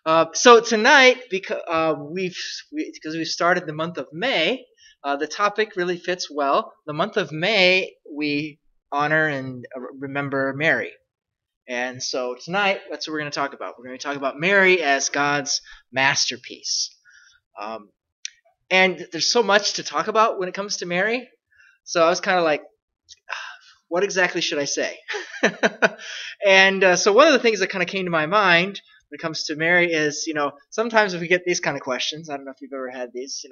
So tonight, because we've started the month of May, the topic really fits well. The month of May, we honor and remember Mary. And so tonight, that's what we're going to talk about. We're going to talk about Mary as God's masterpiece. And there's so much to talk about when it comes to Mary. So I was kind of like, what exactly should I say? And so one of the things that kind of came to my mind when it comes to Mary is, sometimes if we get these kind of questions, I don't know if you've ever had these,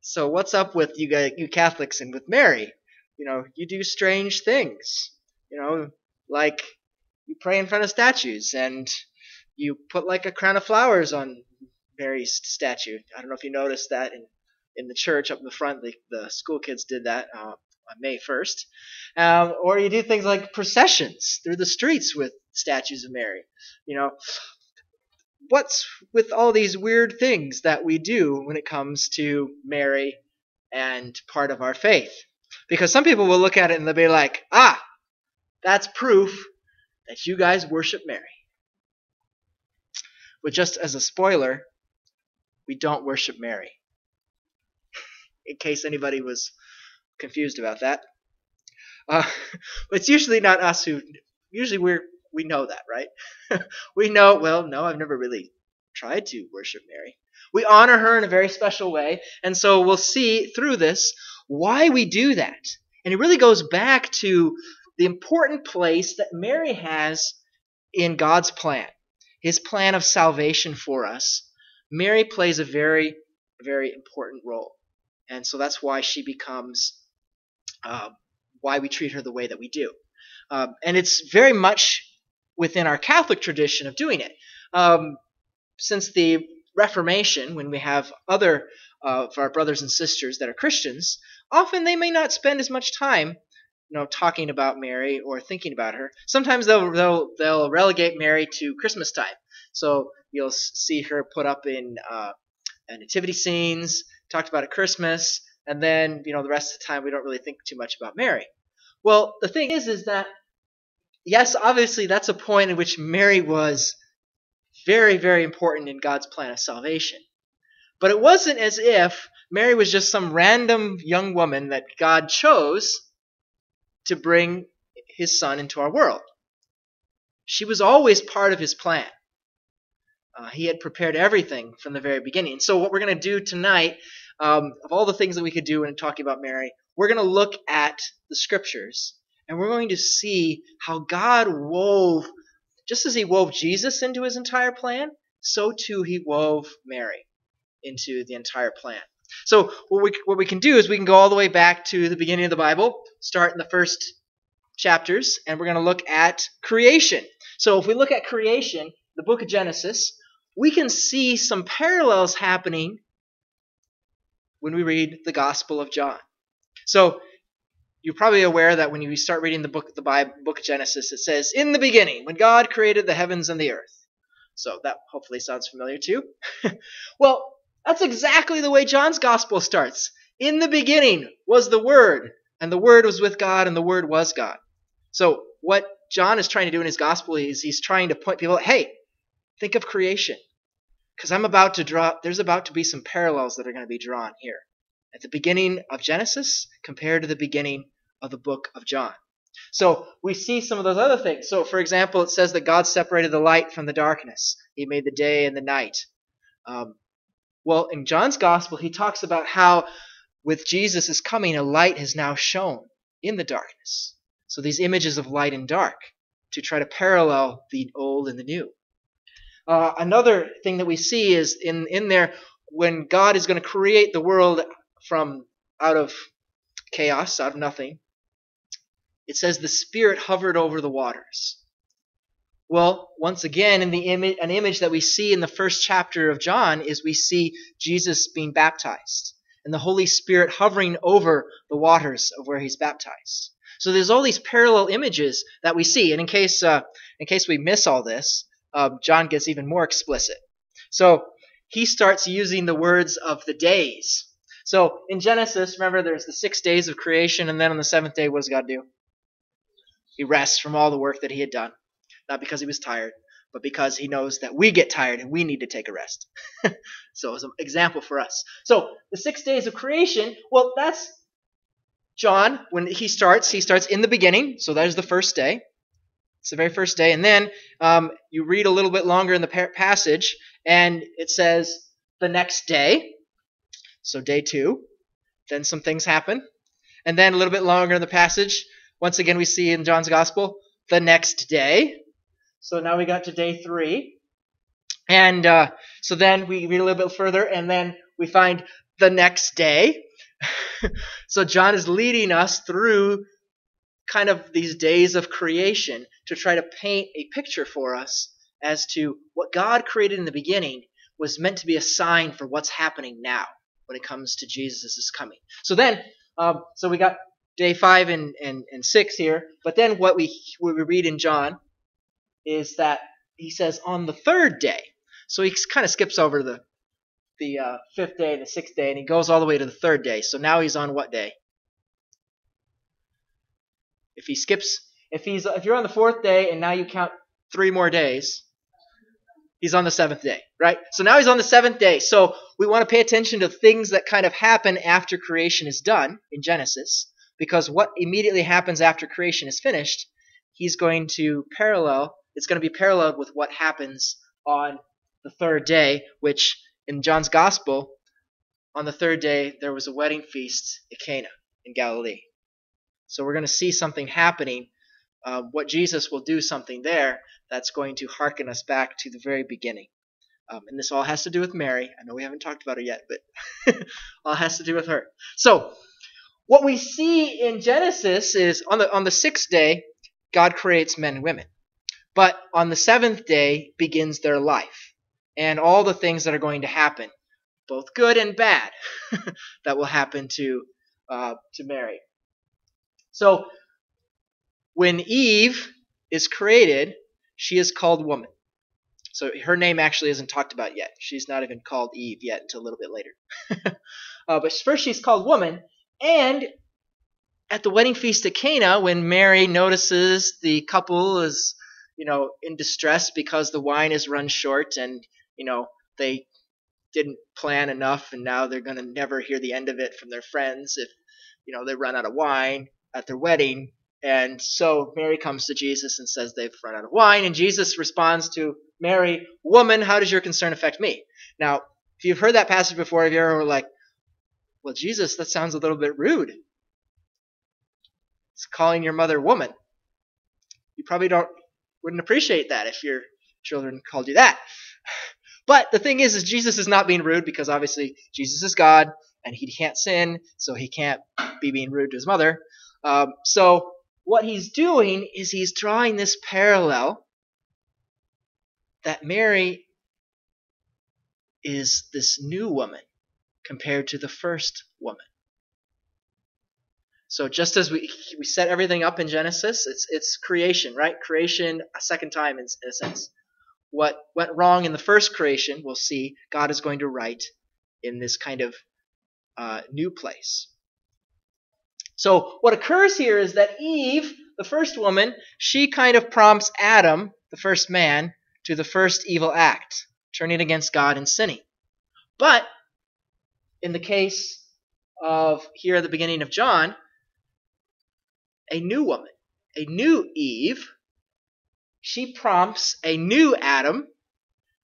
so what's up with you Catholics and with Mary? You do strange things, like you pray in front of statues and you put like a crown of flowers on Mary's statue. I don't know if you noticed that in the church up in the front, the school kids did that on May 1st. Or you do things like processions through the streets with statues of Mary. What's with all these weird things that we do when it comes to Mary and part of our faith? Because some people will look at it and they'll be like, that's proof that you guys worship Mary. But just as a spoiler, we don't worship Mary. In case anybody was confused about that. But it's usually not us usually we know that, right? We know, no, I've never really tried to worship Mary. We honor her in a very special way, and so we'll see through this why we do that. And it really goes back to the important place that Mary has in God's plan, his plan of salvation for us. Mary plays a very, very important role. And so that's why she becomes why we treat her the way that we do. And it's very much within our Catholic tradition of doing it. Since the Reformation, when we have other of our brothers and sisters that are Christians, often they may not spend as much time talking about Mary or thinking about her. Sometimes they'll relegate Mary to Christmas time. So you'll see her put up in nativity scenes, talked about at Christmas, and then, the rest of the time we don't really think too much about Mary. Well, the thing is that, yes, obviously that's a point in which Mary was very, very important in God's plan of salvation. But it wasn't as if Mary was just some random young woman that God chose to bring his son into our world. She was always part of his plan. He had prepared everything from the very beginning. So what we're going to do tonight, of all the things that we could do when talking about Mary, we're going to look at the scriptures, and we're going to see how God wove, just as he wove Jesus into his entire plan, so too he wove Mary into the entire plan. So what we can do is we can go all the way back to the beginning of the Bible, start in the first chapters, and we're going to look at creation. So if we look at creation, the book of Genesis, we can see some parallels happening when we read the Gospel of John. So you're probably aware that when you start reading the book of Genesis, it says, "In the beginning, when God created the heavens and the earth." So that hopefully sounds familiar too. Well, that's exactly the way John's Gospel starts. In the beginning was the Word, and the Word was with God, and the Word was God. So what John is trying to do in his Gospel is he's trying to point people, hey, think of creation. Because there's about to be some parallels that are going to be drawn here at the beginning of Genesis compared to the beginning of the book of John. So we see some of those other things. So for example, it says that God separated the light from the darkness. He made the day and the night. Well, in John's Gospel, he talks about how with Jesus' coming, a light has now shone in the darkness. So these images of light and dark to try to parallel the old and the new. Another thing that we see is in there, when God is going to create the world from out of chaos, out of nothing, it says the Spirit hovered over the waters. Well, once again, in an image that we see in the first chapter of John is we see Jesus being baptized and the Holy Spirit hovering over the waters of where he's baptized. So there's all these parallel images that we see. And in case we miss all this, John gets even more explicit. So he starts using the words of the days. So in Genesis, remember, there's the 6 days of creation, and then on the seventh day, what does God do? He rests from all the work that he had done. Not because he was tired, but because he knows that we get tired and we need to take a rest. So it's an example for us. So the 6 days of creation, well, that's John. When he starts in the beginning. So that is the first day. It's the very first day. And then you read a little bit longer in the passage, and it says the next day. So day 2. Then some things happen. And then a little bit longer in the passage, once again we see in John's Gospel, the next day. So now we got to day 3. And so then we read a little bit further, and then we find the next day. So John is leading us through kind of these days of creation to try to paint a picture for us as to what God created in the beginning was meant to be a sign for what's happening now when it comes to Jesus' coming. So then, so we got day 5 and 6 here, but then what we read in John is that he says on the 3rd day. So he kind of skips over the 5th day, the 6th day, and he goes all the way to the 3rd day. So now he's on what day? If you're on the 4th day and now you count 3 more days, he's on the 7th day, right? So now he's on the 7th day. So we want to pay attention to things that kind of happen after creation is done in Genesis, because what immediately happens after creation is finished, it's going to be paralleled with what happens on the 3rd day, which in John's Gospel, on the 3rd day, there was a wedding feast at Cana in Galilee. So we're going to see something happening, what Jesus will do something there that's going to hearken us back to the very beginning. And this all has to do with Mary. I know we haven't talked about her yet, but all has to do with her. So what we see in Genesis is on the 6th day, God creates men and women. But on the 7th day begins their life and all the things that are going to happen, both good and bad, that will happen to Mary. So when Eve is created, she is called woman. So her name actually isn't talked about yet. She's not even called Eve yet until a little bit later. But first she's called woman. And at the wedding feast at Cana, when Mary notices the couple is, in distress because the wine is run short and, they didn't plan enough and now they're going to never hear the end of it from their friends if, they run out of wine at their wedding. And so Mary comes to Jesus and says they've run out of wine. And Jesus responds to Mary, "Woman, how does your concern affect me?" Now, if you've heard that passage before, if you're ever like, well, Jesus, that sounds a little bit rude. It's calling your mother woman. You probably wouldn't appreciate that if your children called you that. But the thing is Jesus is not being rude because obviously Jesus is God and he can't sin, so he can't be being rude to his mother. So what he's doing is he's drawing this parallel that Mary is this new woman compared to the first woman. So just as we set everything up in Genesis, it's creation, right? Creation a second time in a sense. What went wrong in the first creation, we'll see God is going to right in this kind of new place. So what occurs here is that Eve, the first woman, she kind of prompts Adam, the first man, to the first evil act, turning against God and sinning. But in the case of here at the beginning of John, a new woman, a new Eve, she prompts a new Adam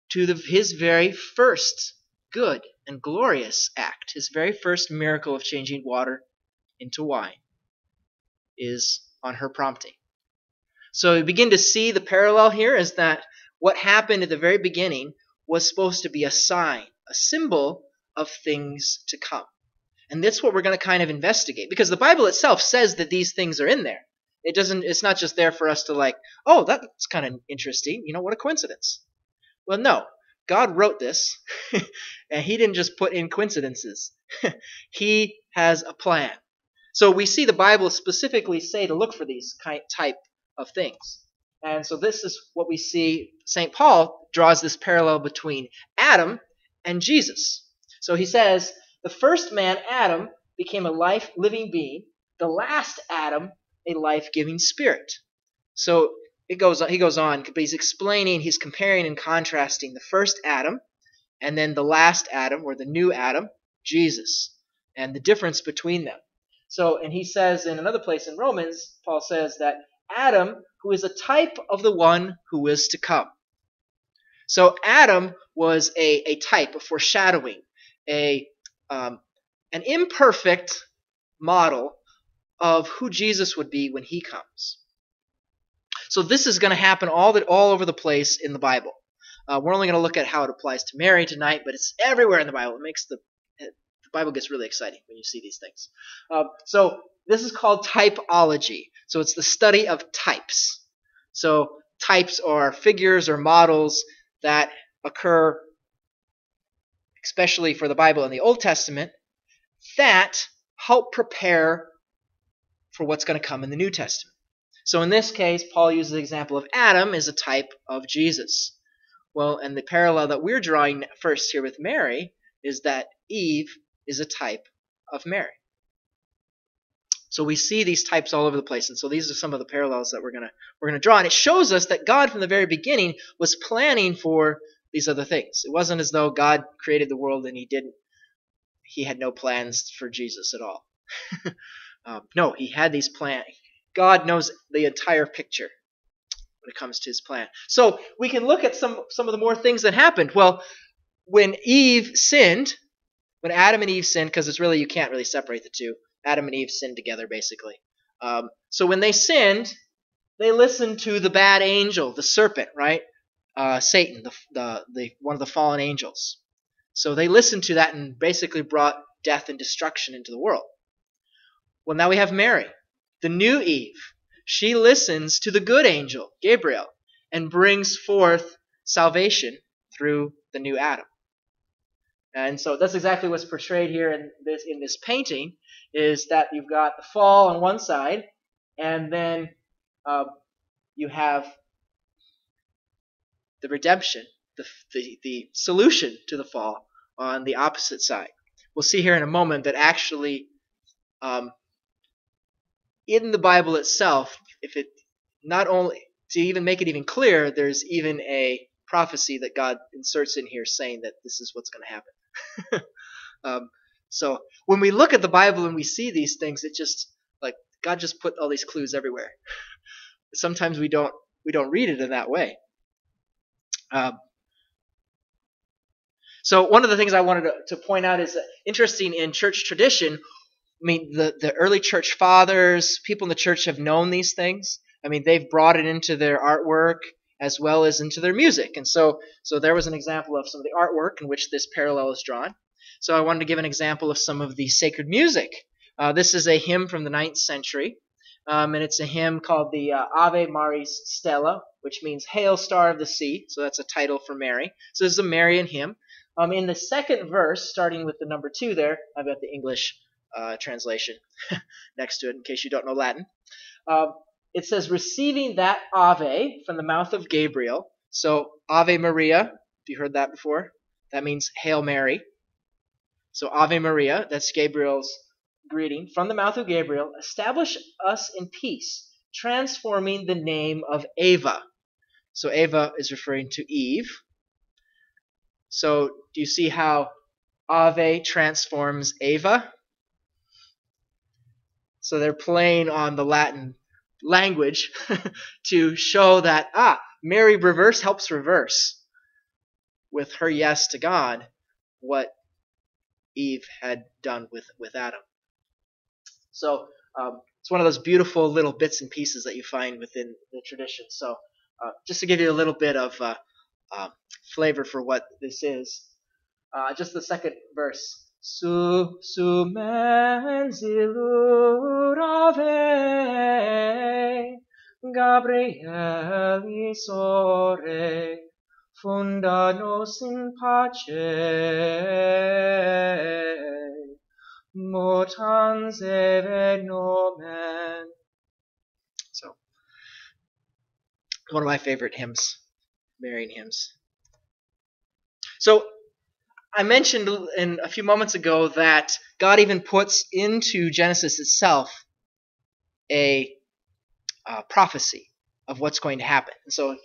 to his very first good and glorious act. His very first miracle of changing water into wine is on her prompting. So we begin to see the parallel here is that what happened at the very beginning was supposed to be a sign, a symbol of things to come. And that's what we're going to kind of investigate, because the Bible itself says that these things are in there. It's not just there for us to like, oh, that's kind of interesting. What a coincidence. Well, no. God wrote this, and he didn't just put in coincidences. He has a plan. So we see the Bible specifically say to look for these type of things. And so this is what we see. St. Paul draws this parallel between Adam and Jesus. So he says, the first man, Adam, became a life-living being. The last Adam, a life-giving spirit. So he goes on, but he's explaining, he's comparing and contrasting the first Adam and then the last Adam, or the new Adam, Jesus, and the difference between them. So, and he says in another place in Romans, Paul says that Adam, who is a type of the one who is to come. So Adam was a type, a foreshadowing, an imperfect model of who Jesus would be when he comes. So this is going to happen all over the place in the Bible. We're only going to look at how it applies to Mary tonight, but it's everywhere in the Bible. It makes the Bible gets really exciting when you see these things. So this is called typology. So it's the study of types. So types are figures or models that occur, especially for the Bible in the Old Testament, that help prepare for what's going to come in the New Testament. So in this case, Paul uses the example of Adam as a type of Jesus. Well, and the parallel that we're drawing first here with Mary is that Eve is a type of Mary. So we see these types all over the place, and so these are some of the parallels that we're gonna draw. And it shows us that God, from the very beginning, was planning for these other things. It wasn't as though God created the world and He had no plans for Jesus at all. No, He had these plans. God knows the entire picture when it comes to His plan. So we can look at some of the more things that happened. Well, when Eve sinned, when Adam and Eve sinned, because it's really, you can't really separate the two. Adam and Eve sinned together, basically. So when they sinned, they listened to the bad angel, the serpent, right? Satan, the one of the fallen angels. So they listened to that and basically brought death and destruction into the world. Well, now we have Mary, the new Eve. She listens to the good angel, Gabriel, and brings forth salvation through the new Adam. And so that's exactly what's portrayed here in this painting, is that you've got the fall on one side, and then you have the redemption, the solution to the fall on the opposite side. We'll see here in a moment that actually in the Bible itself, if it not only to even make it even clear, there's even a prophecy that God inserts in here saying that this is what's going to happen. So when we look at the Bible and we see these things, it just like God just put all these clues everywhere. Sometimes we don't read it in that way. So one of the things I wanted to point out is that interesting in church tradition. I mean, the early church fathers, people in the church have known these things. I mean, they've brought it into their artwork as well as into their music. And so there was an example of some of the artwork in which this parallel is drawn. So I wanted to give an example of some of the sacred music. This is a hymn from the 9th century, and it's a hymn called the Ave Maris Stella, which means Hail Star of the Sea. So that's a title for Mary. So this is a Marian hymn. In the second verse, starting with the number 2 there, I've got the English translation next to it in case you don't know Latin. It says, receiving that Ave from the mouth of Gabriel. So Ave Maria, have you heard that before? That means Hail Mary. So Ave Maria, that's Gabriel's greeting. From the mouth of Gabriel, establish us in peace, transforming the name of Ava. So Ava is referring to Eve. So do you see how Ave transforms Ava? So they're playing on the Latin language to show that, Mary helps reverse with her yes to God what Eve had done with Adam. So it's one of those beautiful little bits and pieces that you find within the tradition. So just to give you a little bit of flavor for what this is, just the second verse. Su menzilur ave Gabrieli sore funda nos in pace motans eve nomen. So one of my favorite hymns, Marian hymns. So I mentioned a few moments ago that God even puts into Genesis itself a prophecy of what's going to happen. And so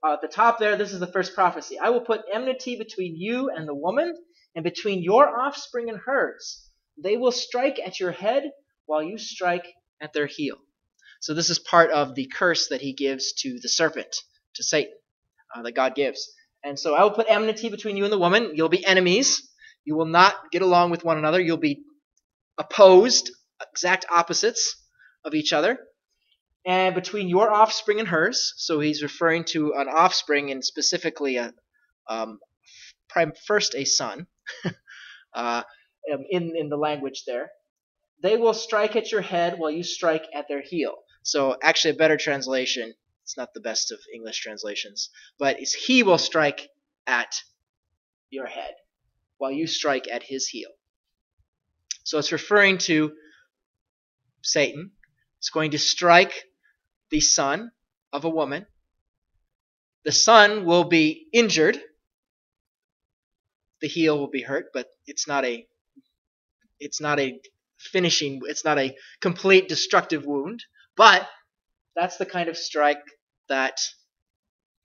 at the top there, this is the first prophecy. I will put enmity between you and the woman, and between your offspring and hers. They will strike at your head while you strike at their heel. So this is part of the curse that he gives to the serpent, to Satan, that God gives. And so I will put enmity between you and the woman. You'll be enemies. You will not get along with one another. You'll be opposed, exact opposites of each other. And between your offspring and hers, so he's referring to an offspring and specifically first a son in the language there. They will strike at your head while you strike at their heel. So actually a better translation, it's not the best of English translations, but it's he will strike at your head while you strike at his heel. So it's referring to Satan. It's going to strike the son of a woman. The son will be injured. The heel will be hurt, but it's not a complete destructive wound. But that's the kind of strike that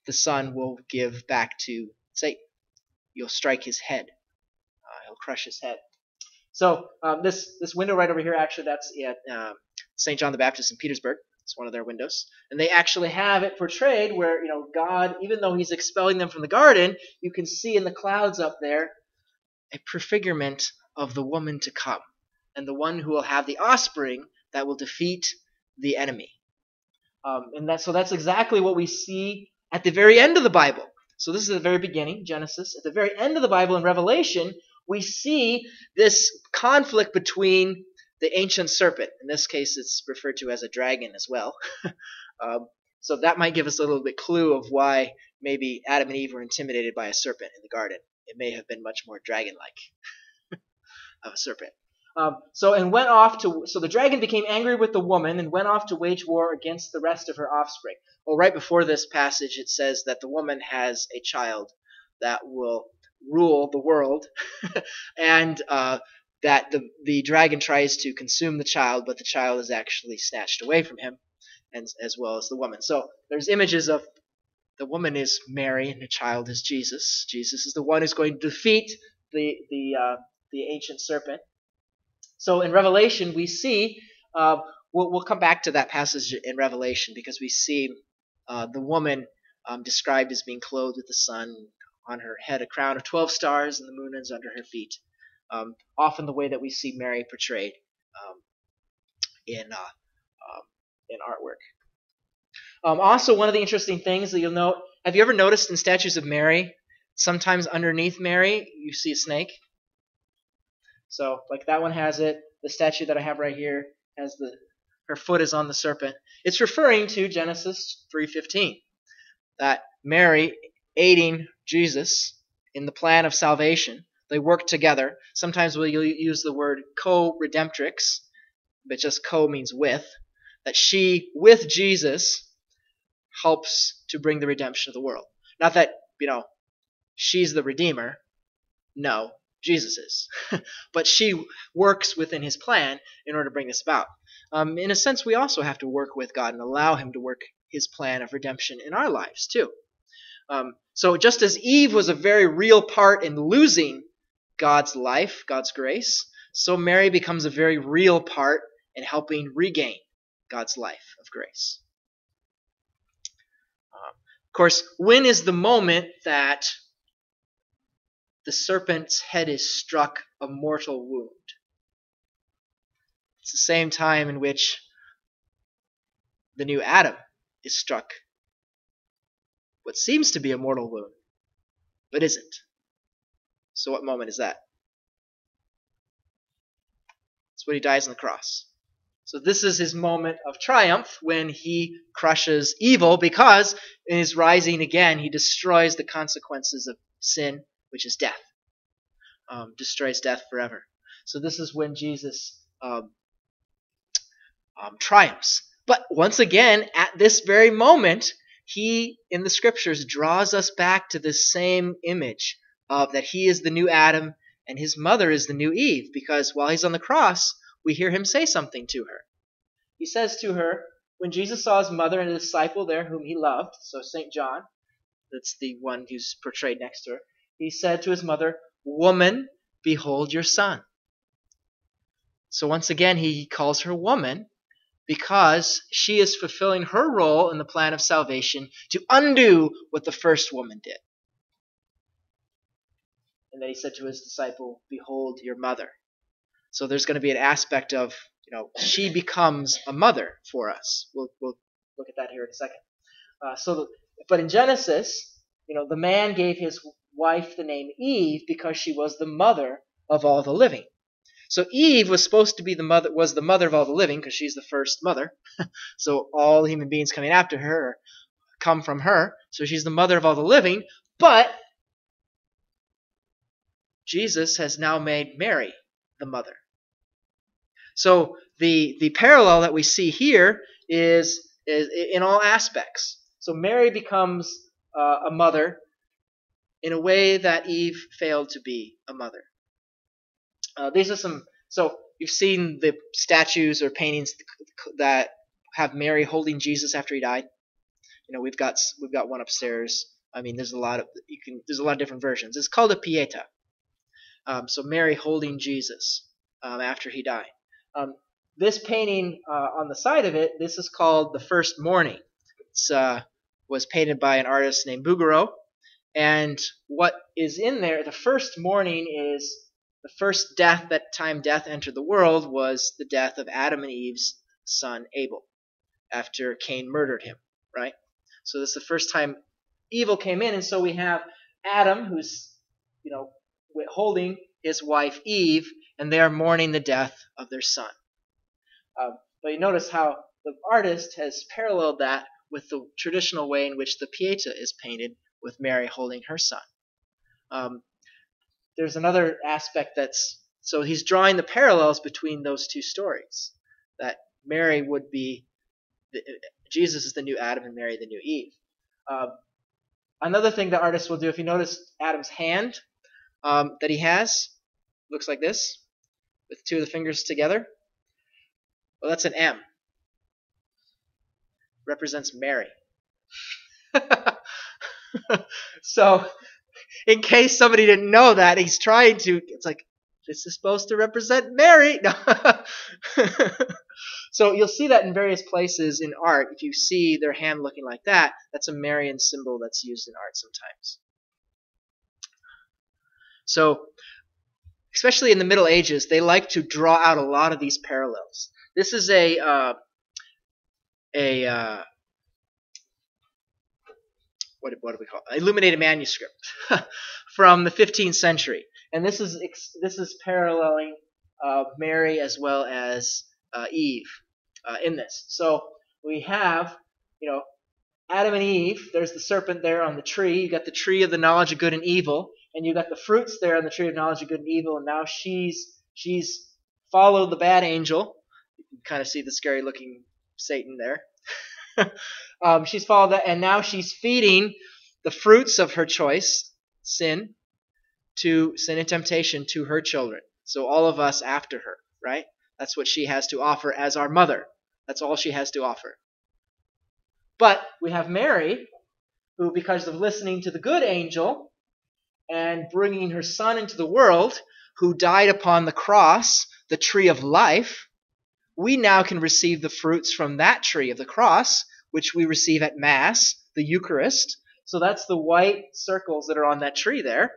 the son will give back to Satan. You'll strike his head. He'll crush his head. So this window right over here, actually, that's at St. John the Baptist in Petersburg. It's one of their windows. And they actually have it portrayed where, God, even though he's expelling them from the garden, you can see in the clouds up there a prefigurement of the woman to come and the one who will have the offspring that will defeat the enemy. So that's exactly what we see at the very end of the Bible. So this is the very beginning, Genesis. At the very end of the Bible in Revelation, we see this conflict between the ancient serpent. In this case, it's referred to as a dragon as well. So that might give us a little bit clue of why maybe Adam and Eve were intimidated by a serpent in the garden. It may have been much more dragon-like of a serpent. So the dragon became angry with the woman and went off to wage war against the rest of her offspring. Well, right before this passage, it says that the woman has a child that will rule the world, and that the dragon tries to consume the child, but the child is actually snatched away from him, and as well as the woman. So there's images of the woman is Mary and the child is Jesus. Jesus is the one who's going to defeat the ancient serpent. So in Revelation, we see, we'll come back to that passage in Revelation because we see the woman described as being clothed with the sun, on her head a crown of 12 stars, and the moon is under her feet. Often the way that we see Mary portrayed in artwork. Also, one of the interesting things that you'll note, have you ever noticed in statues of Mary, sometimes underneath Mary, you see a snake? So, like that one has it. The statue that I have right here has her foot is on the serpent. It's referring to Genesis 3:15, that Mary aiding Jesus in the plan of salvation. They work together. Sometimes we'll use the word co-redemptrix, but just co means with. That she, with Jesus, helps to bring the redemption of the world. Not that, she's the Redeemer. No, Jesus is. But she works within his plan in order to bring this about. In a sense, we also have to work with God and allow him to work his plan of redemption in our lives, too. So just as Eve was a very real part in losing God's life, God's grace, so Mary becomes a very real part in helping regain God's life of grace. Of course, when is the moment that the serpent's head is struck a mortal wound? It's the same time in which the new Adam is struck what seems to be a mortal wound, but isn't. So what moment is that? It's when he dies on the cross. So this is his moment of triumph when he crushes evil, because in his rising again, he destroys the consequences of sin, which is death. Destroys death forever. So this is when Jesus triumphs. But once again, at this very moment, he, in the scriptures, draws us back to this same image of that he is the new Adam and his mother is the new Eve, because while he's on the cross, we hear him say something to her. He says to her, when Jesus saw his mother and a disciple there whom he loved, so St. John, that's the one who's portrayed next to her, he said to his mother, "Woman, behold your son." So once again, he calls her woman because she is fulfilling her role in the plan of salvation to undo what the first woman did. And then he said to his disciple, "Behold your mother." So there's going to be an aspect of, she becomes a mother for us. We'll look at that here in a second. But in Genesis, the man gave his wife the name Eve because she was the mother of all the living. So Eve was supposed to be the mother of all the living because she's the first mother. So all human beings coming after her come from her. So she's the mother of all the living. But Jesus has now made Mary the mother. So the parallel that we see here is in all aspects. So Mary becomes a mother in a way that Eve failed to be a mother. These are some. So you've seen the statues or paintings that have Mary holding Jesus after he died. We've got one upstairs. I mean, there's a lot of different versions. It's called a Pieta. So Mary holding Jesus after he died. This painting on the side of it, this is called The First Morning. It was painted by an artist named Bouguereau. And what is in there, the first morning is the first death entered the world was the death of Adam and Eve's son Abel after Cain murdered him, right? So this is the first time evil came in, and so we have Adam who's, holding his wife Eve, and they are mourning the death of their son. But you notice how the artist has paralleled that with the traditional way in which the Pieta is painted, with Mary holding her son. There's another aspect so he's drawing the parallels between those two stories, that Mary would be, Jesus is the new Adam and Mary the new Eve. Another thing the artist will do, if you notice Adam's hand that he has, looks like this, with two of the fingers together. Well, that's an M. Represents Mary. So, in case somebody didn't know that, he's trying to, it's like, this is supposed to represent Mary. No. So you'll see that in various places in art. If you see their hand looking like that, that's a Marian symbol that's used in art sometimes. So, especially in the Middle Ages, they like to draw out a lot of these parallels. This is what do we call it? Illuminated manuscript from the 15th century, and this is paralleling Mary as well as Eve in this. So we have, Adam and Eve. There's the serpent there on the tree. You got the tree of the knowledge of good and evil, and you got the fruits there on the tree of knowledge of good and evil. And now she's followed the bad angel. You can kind of see the scary looking Satan there. She's followed that, and now she's feeding the fruits of her choice, sin and temptation, to her children. So all of us after her, right? That's what she has to offer as our mother. That's all she has to offer. But we have Mary, who, because of listening to the good angel and bringing her son into the world, who died upon the cross, the tree of life, we now can receive the fruits from that tree of the cross, which we receive at Mass, the Eucharist. So that's the white circles that are on that tree there.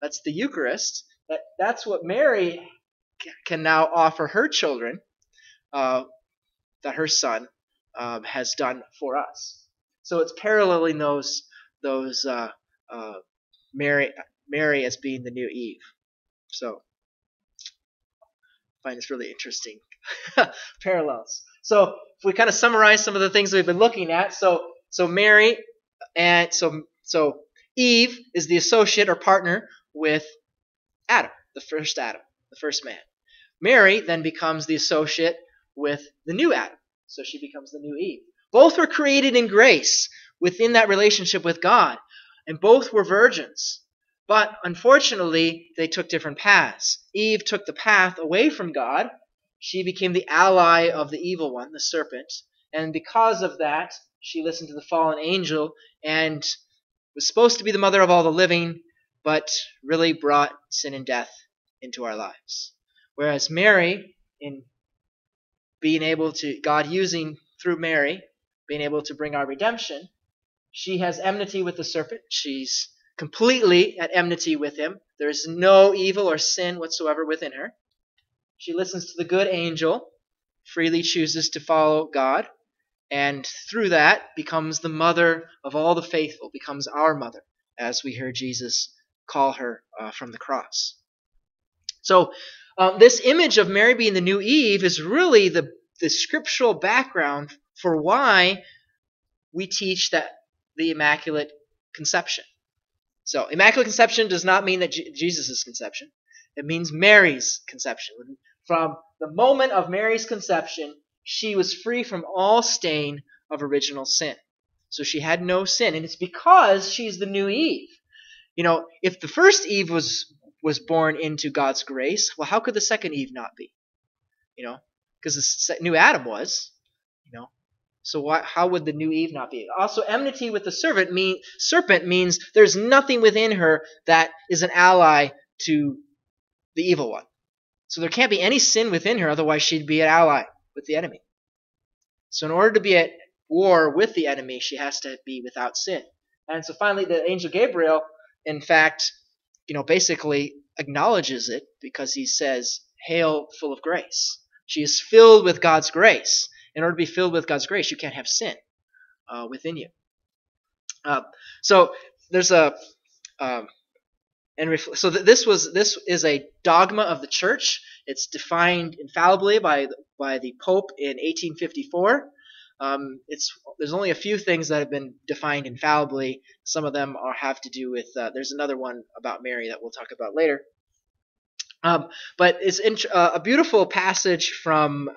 That's the Eucharist. That's what Mary can now offer her children, that her son has done for us. So it's paralleling those Mary as being the new Eve. So I find this really interesting parallels. So if we kind of summarize some of the things we've been looking at, so Mary and so Eve is the associate or partner with Adam, the first man. Mary then becomes the associate with the new Adam, so she becomes the new Eve. Both were created in grace within that relationship with God, and both were virgins. But unfortunately, they took different paths. Eve took the path away from God. She became the ally of the evil one, the serpent, And because of that, she listened to the fallen angel and was supposed to be the mother of all the living, but really brought sin and death into our lives. Whereas Mary, in being able to, God using through Mary, being able to bring our redemption, she has enmity with the serpent. She's completely at enmity with him. There is no evil or sin whatsoever within her. She listens to the good angel, freely chooses to follow God, and through that becomes the mother of all the faithful, becomes our mother, as we heard Jesus call her from the cross. So this image of Mary being the new Eve is really the scriptural background for why we teach that the Immaculate Conception. So Immaculate Conception does not mean that Jesus' conception. It means Mary's conception. From the moment of Mary's conception, she was free from all stain of original sin. So she had no sin. And it's because she's the new Eve. You know, if the first Eve was born into God's grace, well, how could the second Eve not be? You know, because the new Adam was, you know. So how would the new Eve not be? Also, enmity with the serpent means there's nothing within her that is an ally to the evil one. So there can't be any sin within her, otherwise she'd be an ally with the enemy. So in order to be at war with the enemy, she has to be without sin. And so finally, the angel Gabriel, in fact, you know, basically acknowledges it because he says, "Hail, full of grace." She is filled with God's grace. In order to be filled with God's grace, you can't have sin within you. So there's a so this is a dogma of the church. It's defined infallibly by the Pope in 1854. There's only a few things that have been defined infallibly. Some of them have to do with. There's another one about Mary that we'll talk about later. But it's a beautiful passage from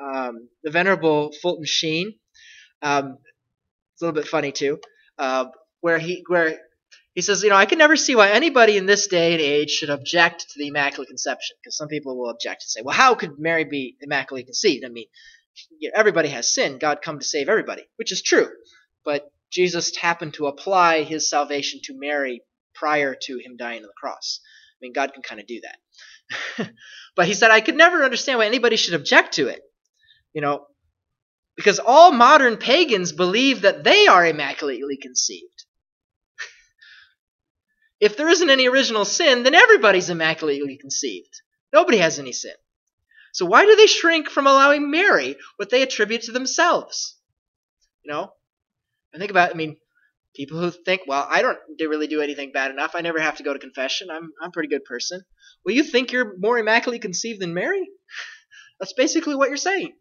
the Venerable Fulton Sheen. It's a little bit funny too, where he says, you know, I can never see why anybody in this day and age should object to the Immaculate Conception, because some people will object and say, well, how could Mary be immaculately conceived? I mean, you know, everybody has sin. God come to save everybody, which is true. But Jesus happened to apply his salvation to Mary prior to him dying on the cross. I mean, God can kind of do that. But he said, I could never understand why anybody should object to it. You know, because all modern pagans believe that they are immaculately conceived. If there isn't any original sin, then everybody's immaculately conceived. Nobody has any sin. So why do they shrink from allowing Mary what they attribute to themselves? You know, and think about it. I mean, people who think, well, I don't really do anything bad enough. I never have to go to confession. I'm a pretty good person. Well, you think you're more immaculately conceived than Mary? That's basically what you're saying.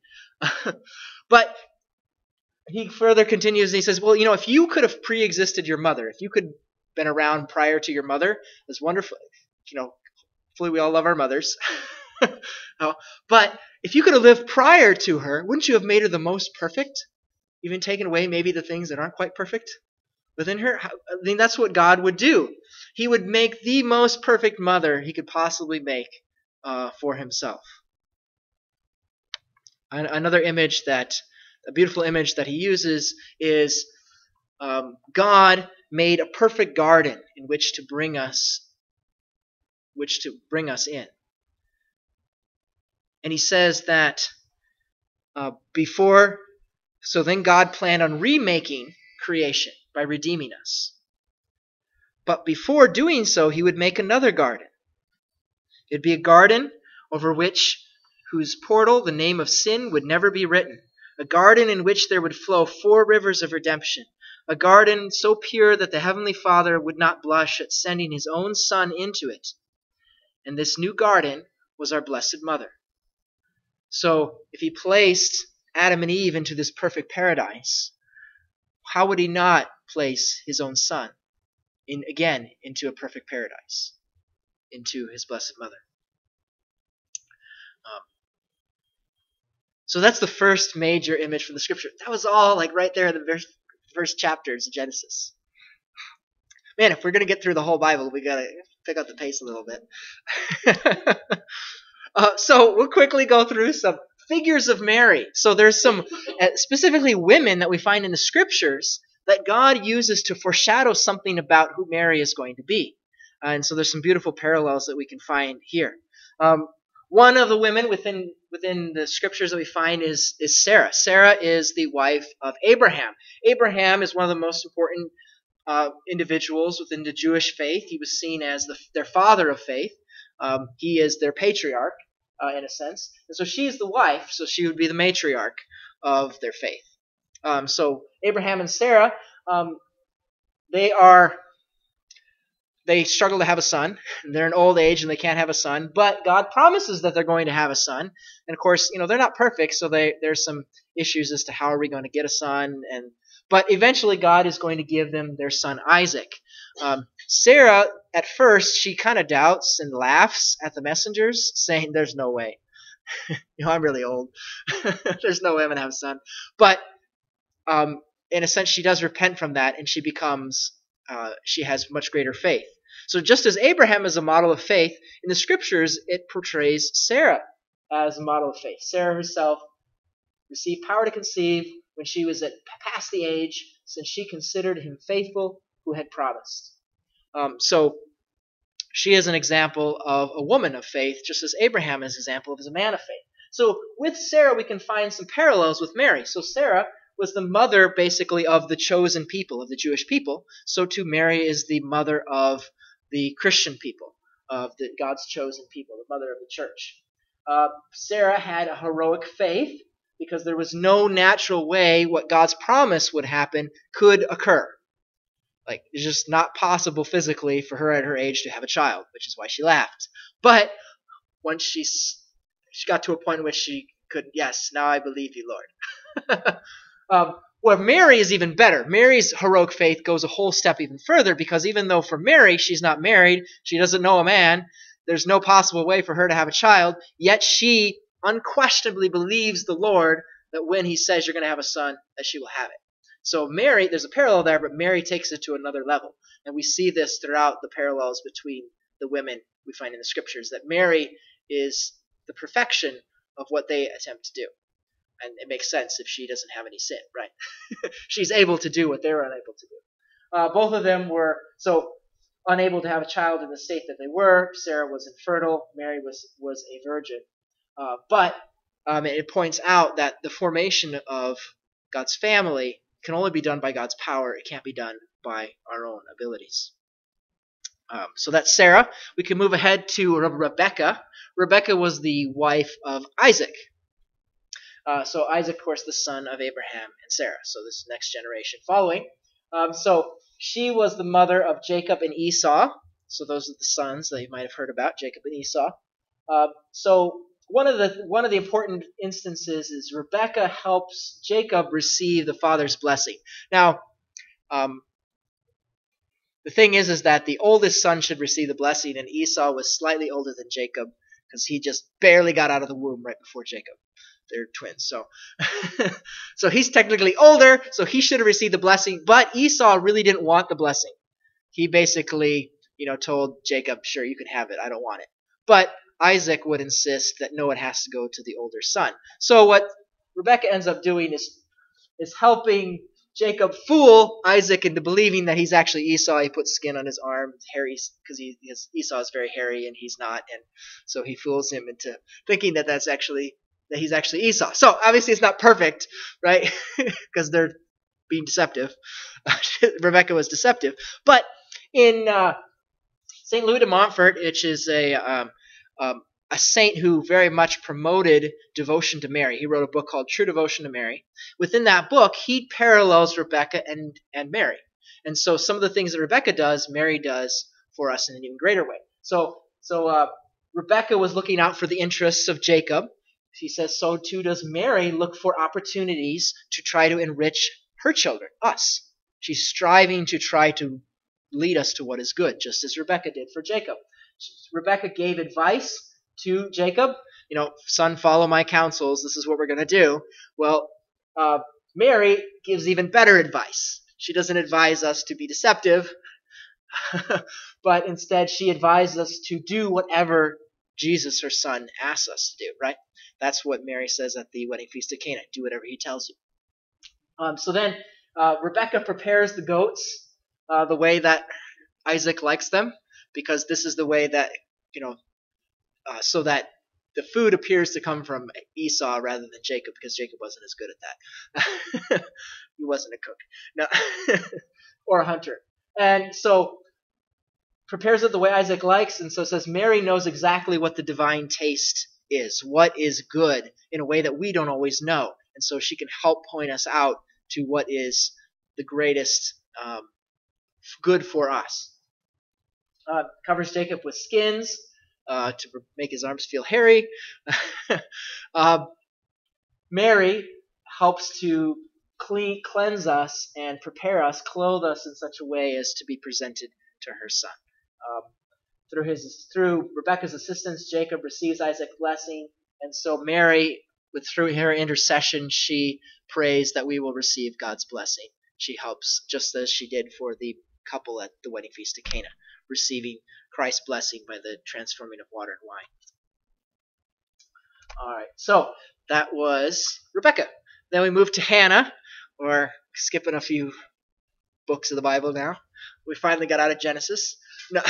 But he further continues and he says, well, you know, if you could have pre-existed your mother, if you could have been around prior to your mother, it's wonderful. You know, hopefully we all love our mothers. But if you could have lived prior to her, wouldn't you have made her the most perfect? Even taken away maybe the things that aren't quite perfect within her? I mean, that's what God would do. He would make the most perfect mother he could possibly make for himself. Another image a beautiful image that he uses is God made a perfect garden in which to bring us in. And he says that then God planned on remaking creation by redeeming us. But before doing so, he would make another garden. It'd be a garden over whose portal the name of sin would never be written. A garden in which there would flow 4 rivers of redemption. A garden so pure that the Heavenly Father would not blush at sending his own Son into it. And this new garden was our Blessed Mother. So if he placed Adam and Eve into this perfect paradise, how would he not place his own Son into a perfect paradise, into his Blessed Mother? So that's the first major image from the scripture. That was all like right there in the first chapters of Genesis. Man, if we're going to get through the whole Bible, we got to pick up the pace a little bit. So we'll quickly go through some figures of Mary. So there's some, specifically women that we find in the scriptures that God uses to foreshadow something about who Mary is going to be. And so there's some beautiful parallels that we can find here. One of the women within the scriptures that we find is Sarah. Sarah is the wife of Abraham. Abraham is one of the most important individuals within the Jewish faith. He was seen as their father of faith. He is their patriarch, in a sense. And so she is the wife, so she would be the matriarch of their faith. So Abraham and Sarah, they struggle to have a son. They're in old age and they can't have a son, but God promises that they're going to have a son. And of course, they're not perfect, so there's some issues as to how are we going to get a son. But eventually God is going to give them their son Isaac. Sarah, at first, she kind of doubts and laughs at the messengers, saying, there's no way. I'm really old. There's no way I'm going to have a son. But in a sense, she does repent from that, and she has much greater faith. So just as Abraham is a model of faith, in the scriptures, it portrays Sarah as a model of faith. Sarah herself received power to conceive when she was past the age, since she considered him faithful who had promised. So she is an example of a woman of faith, just as Abraham is an example of a man of faith. So with Sarah, we can find some parallels with Mary. So Sarah was the mother, basically, of the chosen people, of the Jewish people. So too Mary is the mother of the Christian people, of God's chosen people, the mother of the church. Sarah had a heroic faith, because there was no natural way what God's promise would happen could occur. It's just not possible physically for her at her age to have a child, which is why she laughed. But once she got to a point in which she could, yes, now I believe you, Lord. Where Mary is even better. Mary's heroic faith goes a whole step even further, because even though for Mary, she's not married, she doesn't know a man, there's no possible way for her to have a child, yet she unquestionably believes the Lord that when he says you're going to have a son, that she will have it. So Mary, there's a parallel there, but Mary takes it to another level. And we see this throughout the parallels between the women we find in the scriptures, that Mary is the perfection of what they attempt to do. And it makes sense if she doesn't have any sin, right? She's able to do what they were unable to do. Both of them were unable to have a child in the state that they were. Sarah was infertile. Mary was a virgin. But it points out that the formation of God's family can only be done by God's power. It can't be done by our own abilities. So that's Sarah. We can move ahead to Rebecca. Rebecca was the wife of Isaac. So Isaac, of course, the son of Abraham and Sarah. So this next generation following. So she was the mother of Jacob and Esau. So those are the sons that you might have heard about, Jacob and Esau. So one of the important instances is Rebecca helps Jacob receive the father's blessing. Now, the thing is that the oldest son should receive the blessing, and Esau was slightly older than Jacob because he just barely got out of the womb right before Jacob. They're twins, so he's technically older, so he should have received the blessing. But Esau really didn't want the blessing. He basically, told Jacob, "Sure, you can have it. I don't want it." But Isaac would insist that no, it has to go to the older son. So what Rebecca ends up doing is helping Jacob fool Isaac into believing that he's actually Esau. He puts skin on his arm, hairy, because Esau is very hairy and he's not, and so he fools him into thinking that he's actually Esau. So obviously it's not perfect, right? Because they're being deceptive. Rebecca was deceptive, but in St. Louis de Montfort, which is a saint who very much promoted devotion to Mary. He wrote a book called True Devotion to Mary. Within that book, he parallels Rebecca and Mary. And so some of the things that Rebecca does, Mary does for us in an even greater way. So Rebecca was looking out for the interests of Jacob. He says, so too does Mary look for opportunities to try to enrich her children, us. She's striving to try to lead us to what is good, just as Rebecca did for Jacob. Rebecca gave advice to Jacob, son, follow my counsels. This is what we're going to do. Well, Mary gives even better advice. She doesn't advise us to be deceptive, but instead she advises us to do whatever Jesus, her son, asks us to do, right? That's what Mary says at the wedding feast of Cana. Do whatever he tells you. So then Rebecca prepares the goats the way that Isaac likes them, because this is the way that, so that the food appears to come from Esau rather than Jacob, because Jacob wasn't as good at that. He wasn't a cook. No. Or a hunter. And so prepares it the way Isaac likes, and so says Mary knows exactly what the divine taste is, what is good, in a way that we don't always know. And so she can help point us out to what is the greatest good for us. Covers Jacob with skins to make his arms feel hairy. Mary helps to cleanse us and prepare us, clothe us in such a way as to be presented to her son. Through Rebecca's assistance, Jacob receives Isaac's blessing, and so Mary, through her intercession, she prays that we will receive God's blessing. She helps, just as she did for the couple at the wedding feast of Cana, receiving Christ's blessing by the transforming of water and wine. All right, so that was Rebecca. Then we move to Hannah, or skipping a few books of the Bible now. We finally got out of Genesis. No,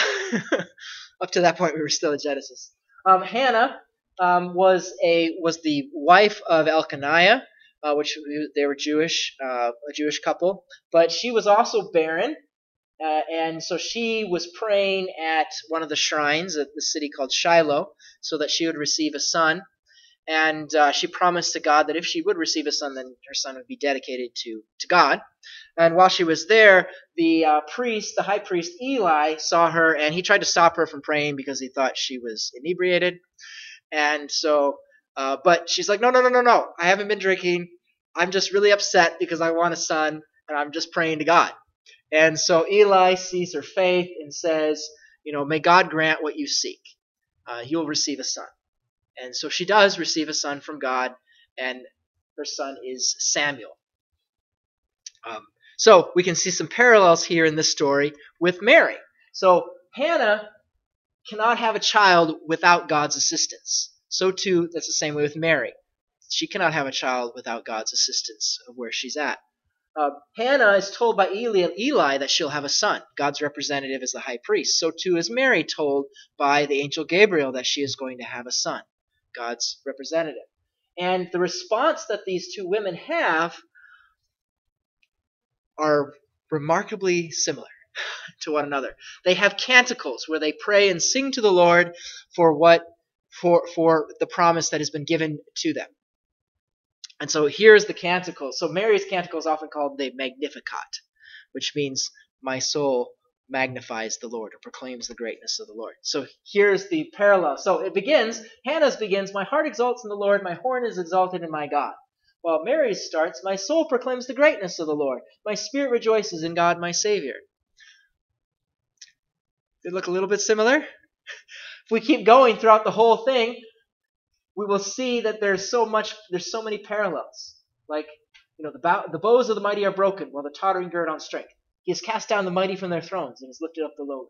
up to that point we were still in Genesis. Hannah was the wife of Elkanah, which they were Jewish, a Jewish couple, but she was also barren, and so she was praying at one of the shrines at the city called Shiloh, so that she would receive a son. And she promised to God that if she would receive a son, then her son would be dedicated to God. And while she was there, the high priest Eli, saw her, and he tried to stop her from praying because he thought she was inebriated. And so, but she's like, no, I haven't been drinking. I'm just really upset because I want a son, and I'm just praying to God. And so Eli sees her faith and says, may God grant what you seek. You'll receive a son. And so she does receive a son from God, and her son is Samuel. So we can see some parallels here in this story with Mary. So Hannah cannot have a child without God's assistance. So too, that's the same way with Mary. She cannot have a child without God's assistance of where she's at. Hannah is told by Eli that she'll have a son. God's representative is the high priest. So too is Mary told by the angel Gabriel that she is going to have a son. God's representative. And the response that these two women have are remarkably similar to one another. They have canticles where they pray and sing to the Lord for the promise that has been given to them. And so here's the canticle. So Mary's canticle is often called the Magnificat, which means my soul magnifies the Lord, or proclaims the greatness of the Lord. So here's the parallel. So it begins, Hannah's begins, my heart exalts in the Lord, my horn is exalted in my God. While Mary's starts, my soul proclaims the greatness of the Lord, my spirit rejoices in God my Savior. They look a little bit similar. If we keep going throughout the whole thing, we will see that there's so many parallels. Like, the bows of the mighty are broken, while the tottering gird on strength. He has cast down the mighty from their thrones, and has lifted up the lowly.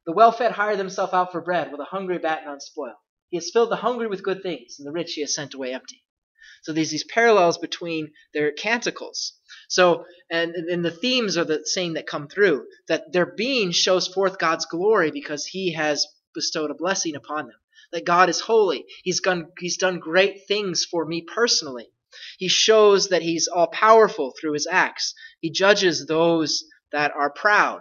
The well-fed hire themselves out for bread, while the hungry batten on spoil. He has filled the hungry with good things, and the rich he has sent away empty. So there's these parallels between their canticles. So, and the themes are the same that come through, that their being shows forth God's glory because he has bestowed a blessing upon them. That God is holy. He's done great things for me personally. He shows that he's all-powerful through his acts. He judges those that are proud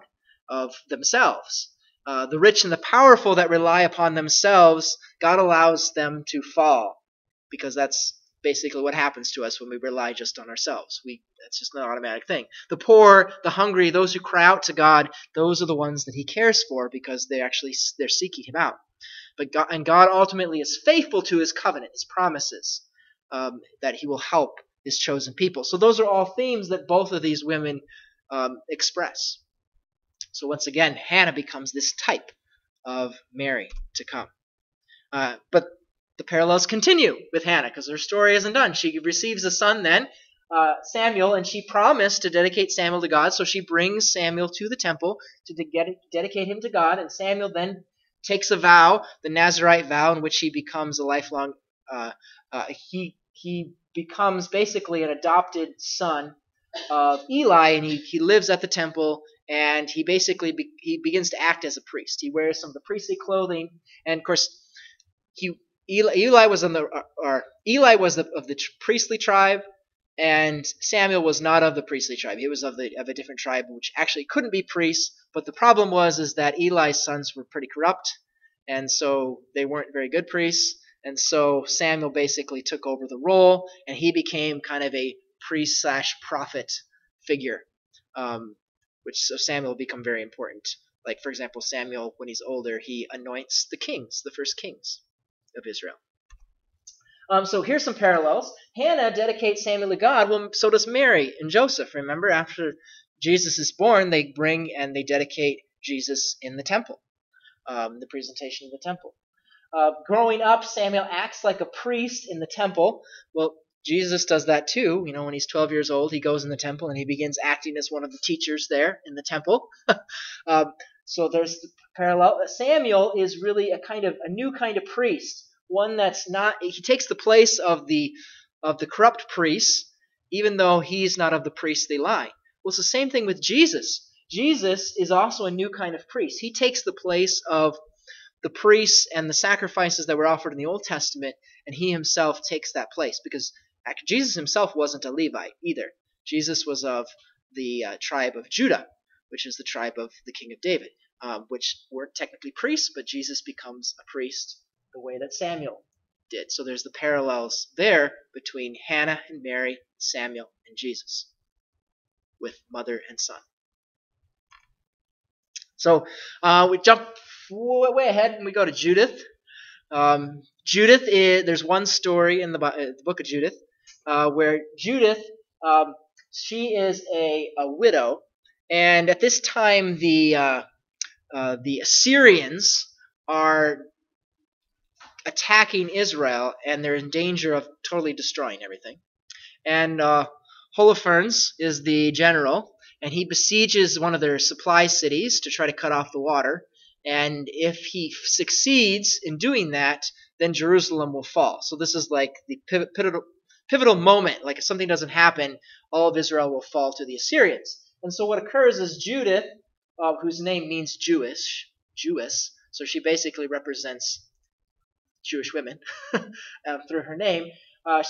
of themselves. The rich and the powerful that rely upon themselves, God allows them to fall, because that's basically what happens to us when we rely just on ourselves. That's just an automatic thing. The poor, the hungry, those who cry out to God, those are the ones that he cares for because they're seeking him out. But God ultimately is faithful to his covenant, his promises, that he will help his chosen people. So those are all themes that both of these women express. So once again, Hannah becomes this type of Mary to come. But the parallels continue with Hannah, because her story isn't done. She receives a son then, Samuel, and she promised to dedicate Samuel to God, so she brings Samuel to the temple to dedicate him to God, and Samuel then takes a vow, the Nazirite vow, in which he becomes a lifelong. He becomes basically an adopted son of Eli, and he lives at the temple, and he basically he begins to act as a priest. He wears some of the priestly clothing, and of course he Eli was on the or Eli was of the priestly tribe, and Samuel was not of the priestly tribe. He was of a different tribe, which actually couldn't be priests. But the problem is that Eli's sons were pretty corrupt, and so they weren't very good priests. And so Samuel basically took over the role, and he became kind of a priest/prophet figure, which so Samuel will become very important. Like, for example, Samuel, when he's older, he anoints the kings, the first kings of Israel. So here's some parallels. Hannah dedicates Samuel to God. Well, so does Mary and Joseph. Remember, after Jesus is born, they bring and they dedicate Jesus in the temple, the presentation of the temple. Growing up, Samuel acts like a priest in the temple. Well, Jesus does that too. When he's 12 years old, he goes in the temple and he begins acting as one of the teachers there in the temple. So there's the parallel. Samuel is really a new kind of priest. One that's not. He takes the place of the corrupt priests, even though he's not of the priestly line. Well, it's the same thing with Jesus. Jesus is also a new kind of priest. He takes the place of the priests and the sacrifices that were offered in the Old Testament, and he himself takes that place, because Jesus himself wasn't a Levite either. Jesus was of the tribe of Judah, which is the tribe of the king of David, which weren't technically priests, but Jesus becomes a priest the way that Samuel did. So there's the parallels there between Hannah and Mary, Samuel and Jesus, with mother and son. So we jump way ahead and we go to Judith. Judith there's one story in the book of Judith where Judith, she is a widow, and at this time the Assyrians are attacking Israel, and they're in danger of totally destroying everything. And Holofernes is the general, and he besieges one of their supply cities to try to cut off the water. And if he succeeds in doing that, then Jerusalem will fall. So this is like the pivotal moment. Like if something doesn't happen, all of Israel will fall to the Assyrians. And so what occurs is Judith, whose name means Jewess, so she basically represents Jewish women through her name.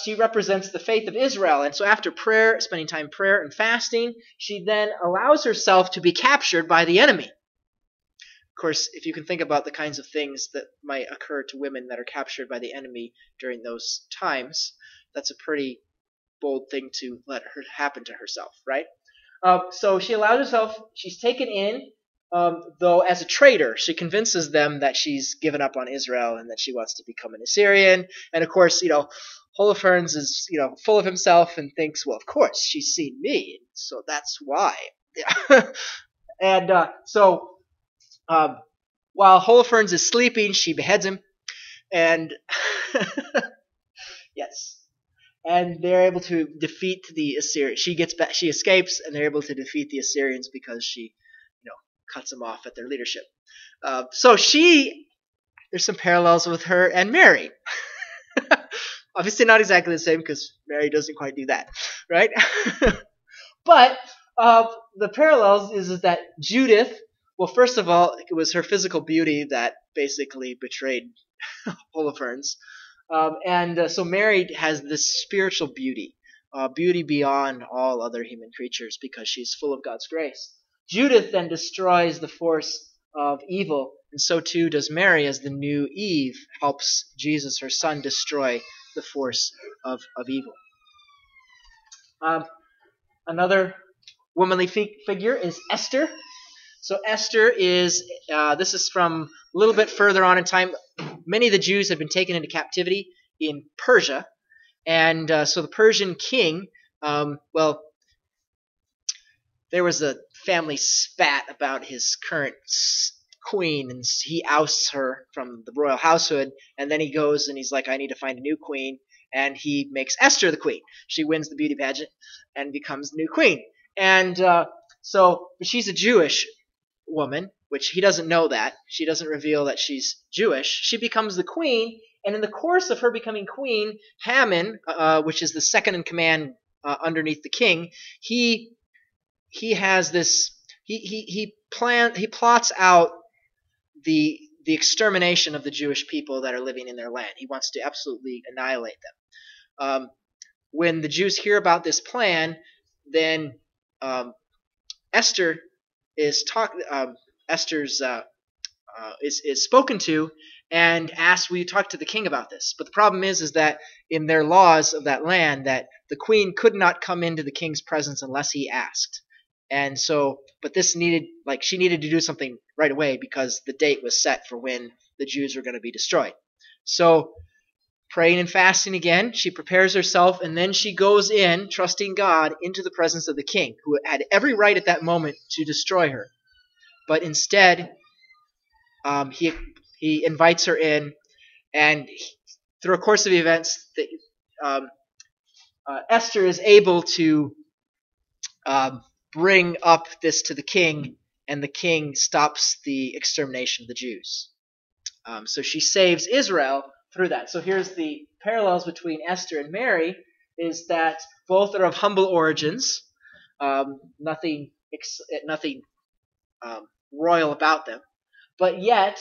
She represents the faith of Israel. And so after prayer, spending time in prayer and fasting, she then allows herself to be captured by the enemy. Of course, if you can think about the kinds of things that might occur to women that are captured by the enemy during those times, that's a pretty bold thing to let her happen to herself, right? So she allows herself, she's taken in, though as a traitor. She convinces them that she's given up on Israel and that she wants to become an Assyrian. And of course, Holofernes is, full of himself and thinks, well, of course, she's seen me, so that's why. And so while Holofernes is sleeping, she beheads him. And yes. And they're able to defeat the Assyrians. She escapes, and they're able to defeat the Assyrians because she, cuts them off at their leadership. So there's some parallels with her and Mary. Obviously not exactly the same, because Mary doesn't quite do that, right? But the parallels is that Judith, well, first of all, it was her physical beauty that basically betrayed Holofernes. So Mary has this spiritual beauty, beauty beyond all other human creatures, because she's full of God's grace. Judith then destroys the force of evil, and so too does Mary, as the new Eve helps Jesus, her son, destroy the force of evil. Another womanly figure is Esther. So Esther is, this is from a little bit further on in time. Many of the Jews had been taken into captivity in Persia, and so the Persian king, there was a family spat about his current queen, and he ousts her from the royal household, and then he goes and he's like, I need to find a new queen, and he makes Esther the queen. She wins the beauty pageant and becomes the new queen. And but she's a Jewish woman, which he doesn't know that. She doesn't reveal that she's Jewish. She becomes the queen, and in the course of her becoming queen, Haman, which is the second in command underneath the king, he has this. He plots out the extermination of the Jewish people that are living in their land. He wants to absolutely annihilate them. When the Jews hear about this plan, then Esther is spoken to and asked, "Will you talk to the king about this?" But the problem is that in their laws of that land, that the queen could not come into the king's presence unless he asked. And so, but this needed, she needed to do something right away because the date was set for when the Jews were going to be destroyed. So, praying and fasting again, she prepares herself, and then she goes in, trusting God, into the presence of the king, who had every right at that moment to destroy her. But instead, he invites her in, and through a course of events, Esther is able to bring up this to the king, and the king stops the extermination of the Jews. So she saves Israel through that. So here's the parallels between Esther and Mary, is that both are of humble origins, nothing royal about them, but yet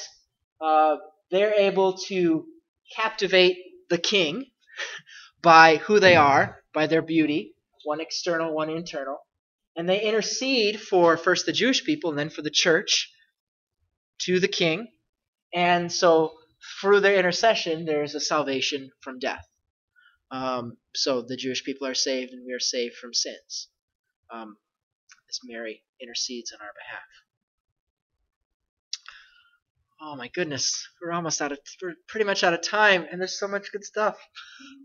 they're able to captivate the king by who they are, by their beauty, one external, one internal. And they intercede for first the Jewish people and then for the church to the king. And so through their intercession, there is a salvation from death. So the Jewish people are saved and we are saved from sins as Mary intercedes on our behalf. Oh my goodness, we're pretty much out of time, and there's so much good stuff.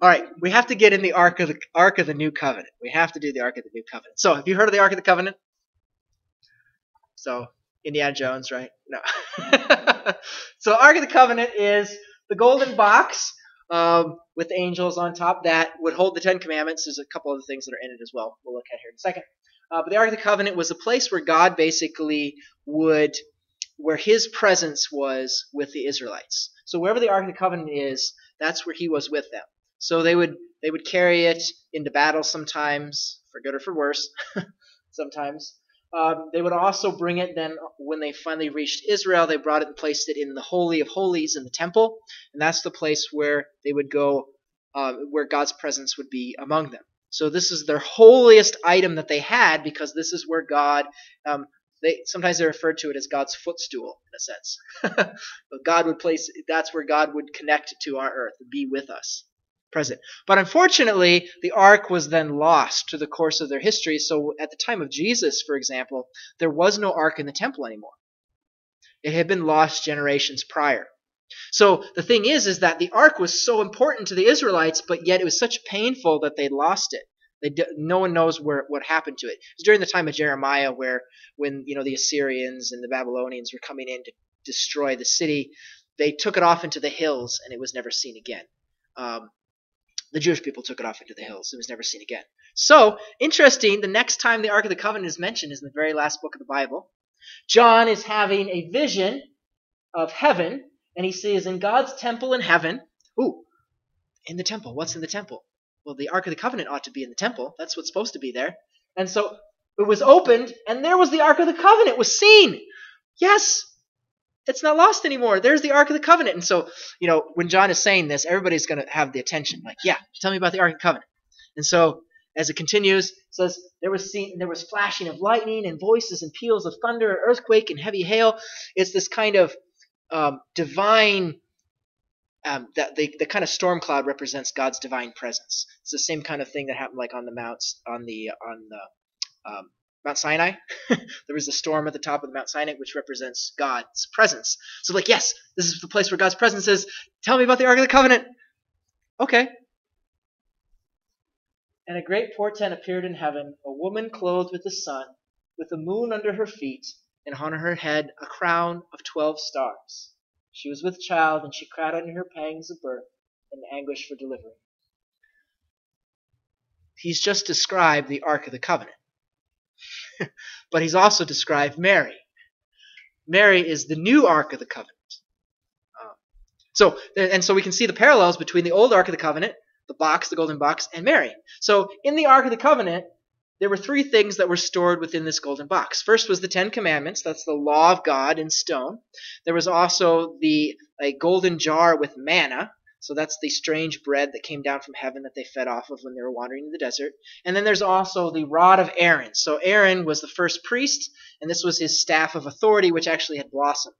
All right, we have to get in the Ark of the New Covenant. We have to do the Ark of the New Covenant. So, have you heard of the Ark of the Covenant? So, Indiana Jones, right? No. So, Ark of the Covenant is the golden box with the angels on top that would hold the Ten Commandments. There's a couple other things that are in it as well. We'll look at here in a second. But the Ark of the Covenant was a place where God basically where his presence was with the Israelites. So wherever the Ark of the Covenant is, that's where he was with them. So they would carry it into battle sometimes, for good or for worse, sometimes. They would also bring it then when they finally reached Israel, they brought it and placed it in the Holy of Holies in the temple. And that's the place where they would go, where God's presence would be among them. So this is their holiest item that they had, because this is where God... sometimes they refer to it as God's footstool, in a sense. But that's where God would connect to our earth and be with us, present. But unfortunately, the ark was then lost through the course of their history. So at the time of Jesus, for example, there was no ark in the temple anymore. It had been lost generations prior. So the thing is that the ark was so important to the Israelites, but yet it was such painful that they lost it. No one knows what happened to it. It was during the time of Jeremiah, when the Assyrians and the Babylonians were coming in to destroy the city, they took it off into the hills, and it was never seen again. The Jewish people took it off into the hills. It was never seen again. So, interesting, the next time the Ark of the Covenant is mentioned is in the very last book of the Bible. John is having a vision of heaven, and he sees in God's temple in heaven. Ooh, in the temple. What's in the temple? Well, the Ark of the Covenant ought to be in the temple. That's what's supposed to be there. And so it was opened, and there was the Ark of the Covenant. Was seen. Yes, it's not lost anymore. There's the Ark of the Covenant. And so, when John is saying this, everybody's going to have the attention. Like, yeah, tell me about the Ark of the Covenant. And so, as it continues, it says, there was flashing of lightning and voices and peals of thunder, and earthquake and heavy hail. It's this kind of divine... that the kind of storm cloud represents God's divine presence. It's the same kind of thing that happened like on the mounts on the Mount Sinai. There was a storm at the top of the Mount Sinai, which represents God's presence. So yes, this is the place where God's presence is. Tell me about the Ark of the Covenant. Okay. And a great portent appeared in heaven, a woman clothed with the sun, with the moon under her feet, and on her head a crown of 12 stars. She was with child, and she cried out in her pangs of birth and anguish for delivery. He's just described the Ark of the Covenant. But he's also described Mary. Mary is the new Ark of the Covenant. So we can see the parallels between the old Ark of the Covenant, the box, the golden box, and Mary. So in the Ark of the Covenant, there were three things that were stored within this golden box. First was the Ten Commandments. That's the law of God in stone. There was also a golden jar with manna. So that's the strange bread that came down from heaven that they fed off of when they were wandering in the desert. And then there's also the rod of Aaron. So Aaron was the first priest, and this was his staff of authority, which actually had blossomed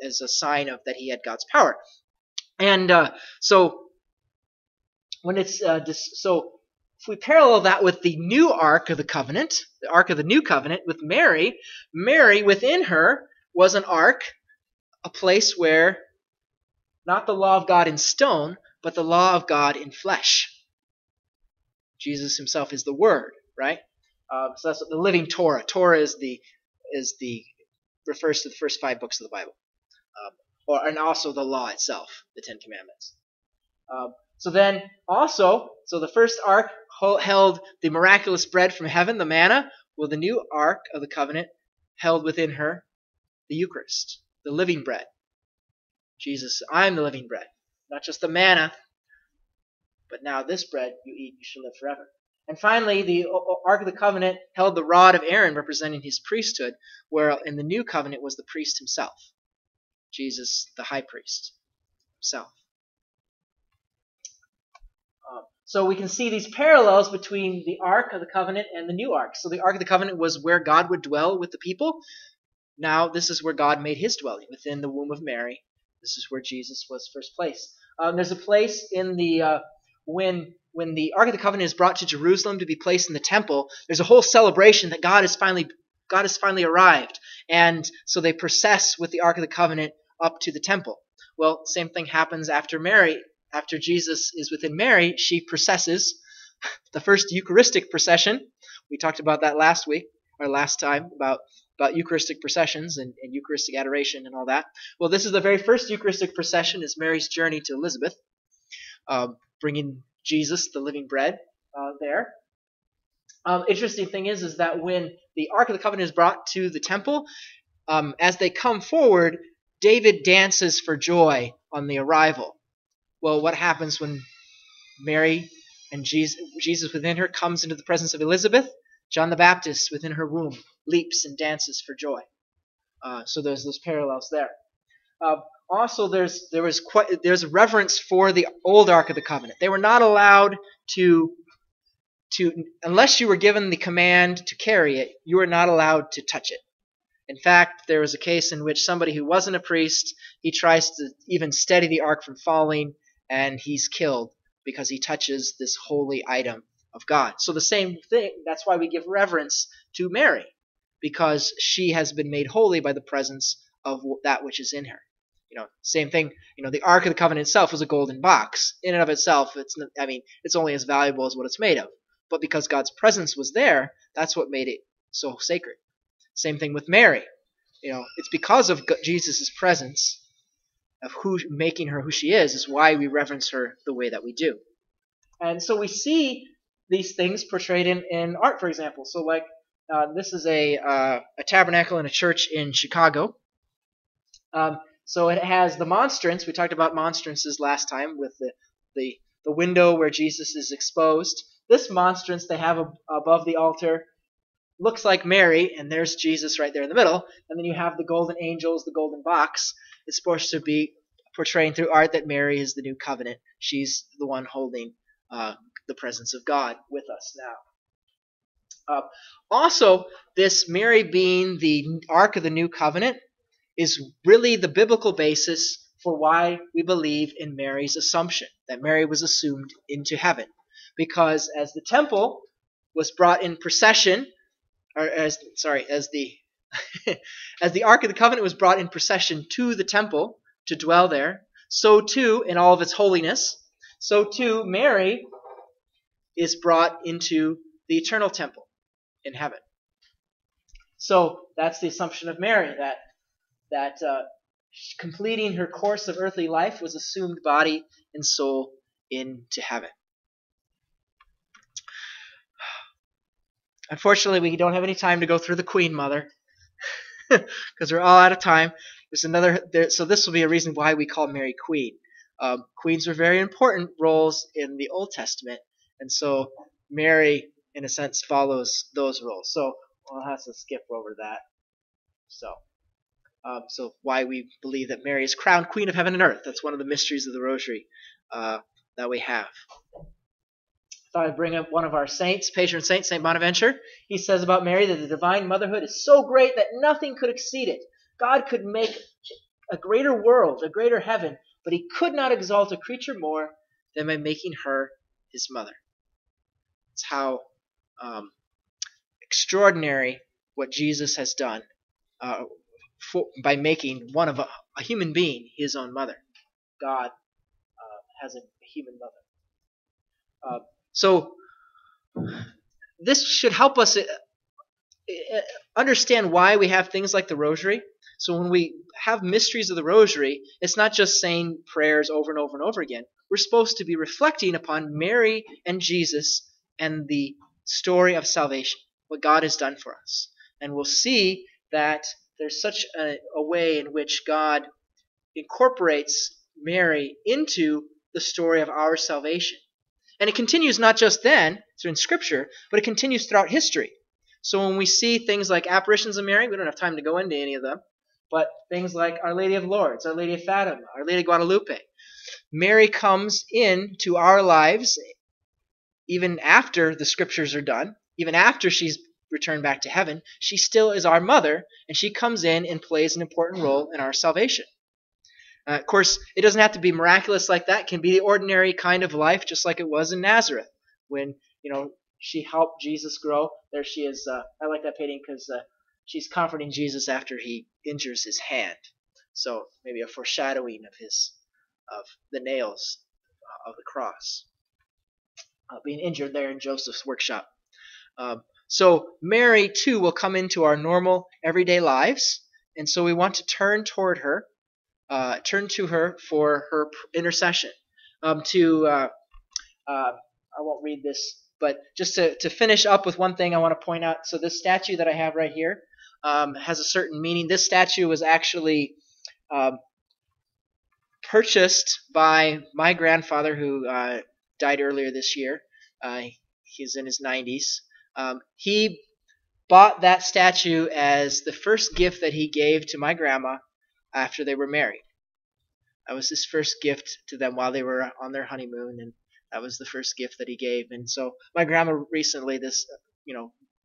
as a sign of that he had God's power. And so when it's if we parallel that with the new Ark of the Covenant, the Ark of the New Covenant with Mary, Mary within her was an ark, a place where not the law of God in stone, but the law of God in flesh. Jesus himself is the Word, right? So that's the living Torah. Torah refers to the first 5 books of the Bible, and also the law itself, the Ten Commandments. So the first ark held the miraculous bread from heaven, the manna. Well, the new Ark of the Covenant held within her the Eucharist, the living bread. Jesus, I'm the living bread. Not just the manna, but now this bread you eat, you shall live forever. And finally, the Ark of the Covenant held the rod of Aaron, representing his priesthood, where in the new covenant was the priest himself, Jesus, the high priest himself. So we can see these parallels between the Ark of the Covenant and the new Ark. So the Ark of the Covenant was where God would dwell with the people. Now this is where God made his dwelling, within the womb of Mary. This is where Jesus was first placed. There's a place in the when the Ark of the Covenant is brought to Jerusalem to be placed in the temple, there's a whole celebration that God has finally arrived. And so they process with the Ark of the Covenant up to the temple. Well, same thing happens after Mary. After Jesus is within Mary, she processes the first Eucharistic procession. We talked about that last time, about Eucharistic processions and Eucharistic adoration and all that. Well, this is the very first Eucharistic procession, is Mary's journey to Elizabeth, bringing Jesus, the living bread, there. Interesting thing is that when the Ark of the Covenant is brought to the temple, as they come forward, David dances for joy on the arrival. Well, what happens when Mary and Jesus within her comes into the presence of Elizabeth? John the Baptist within her womb leaps and dances for joy. So there's those parallels there. Also, there's a reverence for the old Ark of the Covenant. They were not allowed to unless you were given the command to carry it, you were not allowed to touch it. In fact, there was a case in which somebody who wasn't a priest, he tries to even steady the ark from falling, and he's killed because he touches this holy item of God. So the same thing, that's why we give reverence to Mary, because she has been made holy by the presence of that which is in her. Same thing, the Ark of the Covenant itself was a golden box. In and of itself, it's only as valuable as what it's made of. But because God's presence was there, that's what made it so sacred. Same thing with Mary. It's because of Jesus' presence, of making her who she is why we reverence her the way that we do. And so we see these things portrayed in art, for example. So this is a tabernacle in a church in Chicago. So it has the monstrance. We talked about monstrances last time with the window where Jesus is exposed. This monstrance they have above the altar looks like Mary, and there's Jesus right there in the middle. And then you have the golden angels, the golden box. It's supposed to be portraying through art that Mary is the new covenant. She's the one holding the presence of God with us now. Also, this Mary being the Ark of the New Covenant is really the biblical basis for why we believe in Mary's assumption, that Mary was assumed into heaven. Because as the temple was brought in procession, as the Ark of the Covenant was brought in procession to the temple to dwell there, so too, in all of its holiness, so too Mary is brought into the eternal temple in heaven. So that's the assumption of Mary, that completing her course of earthly life was assumed body and soul into heaven. Unfortunately, we don't have any time to go through the Queen Mother. because we're all out of time. There's another. So this will be a reason why we call Mary Queen. Queens were very important roles in the Old Testament, and so Mary, in a sense, follows those roles. So I'll have to skip over that. So why we believe that Mary is crowned Queen of Heaven and Earth. That's one of the mysteries of the Rosary that we have. I thought I'd bring up one of our saints, patron saint, St. Bonaventure. He says about Mary that the divine motherhood is so great that nothing could exceed it. God could make a greater world, a greater heaven, but he could not exalt a creature more than by making her his mother. It's how extraordinary what Jesus has done by making one of a human being his own mother. God has a human mother. So this should help us understand why we have things like the Rosary. So when we have mysteries of the Rosary, it's not just saying prayers over and over and over again. We're supposed to be reflecting upon Mary and Jesus and the story of salvation, what God has done for us. And we'll see that there's such a way in which God incorporates Mary into the story of our salvation. And it continues not just then, through in Scripture, but it continues throughout history. So when we see things like apparitions of Mary, we don't have time to go into any of them, but things like Our Lady of Lourdes, Our Lady of Fatima, Our Lady of Guadalupe. Mary comes into our lives even after the Scriptures are done, even after she's returned back to heaven. She still is our mother, and she comes in and plays an important role in our salvation. Of course, it doesn't have to be miraculous like that. It can be the ordinary kind of life, just like it was in Nazareth, when she helped Jesus grow. There she is. I like that painting because she's comforting Jesus after he injures his hand. So maybe a foreshadowing of the nails of the cross being injured there in Joseph's workshop. So Mary too will come into our normal everyday lives, and so we want to turn toward her. Turn to her for her intercession. I won't read this, but just to finish up with one thing I want to point out. So this statue that I have right here has a certain meaning. This statue was actually purchased by my grandfather, who died earlier this year. He's in his 90s. He bought that statue as the first gift that he gave to my grandma after they were married. That was his first gift to them while they were on their honeymoon, and that was the first gift that he gave. And so my grandma recently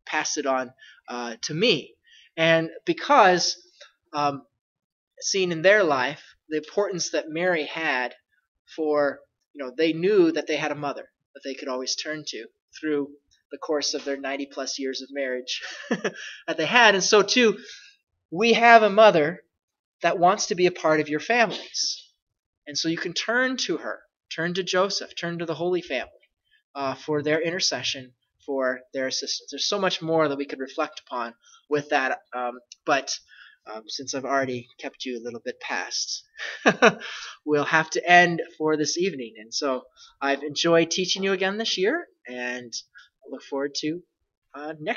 passed it on to me. And because seen in their life the importance that Mary had for, they knew that they had a mother that they could always turn to through the course of their 90 plus years of marriage that they had. And so too, we have a mother that wants to be a part of your families. And so you can turn to her, turn to Joseph, turn to the Holy Family for their intercession, for their assistance. There's so much more that we could reflect upon with that, but since I've already kept you a little bit past, we'll have to end for this evening. And so I've enjoyed teaching you again this year, and I look forward to next year.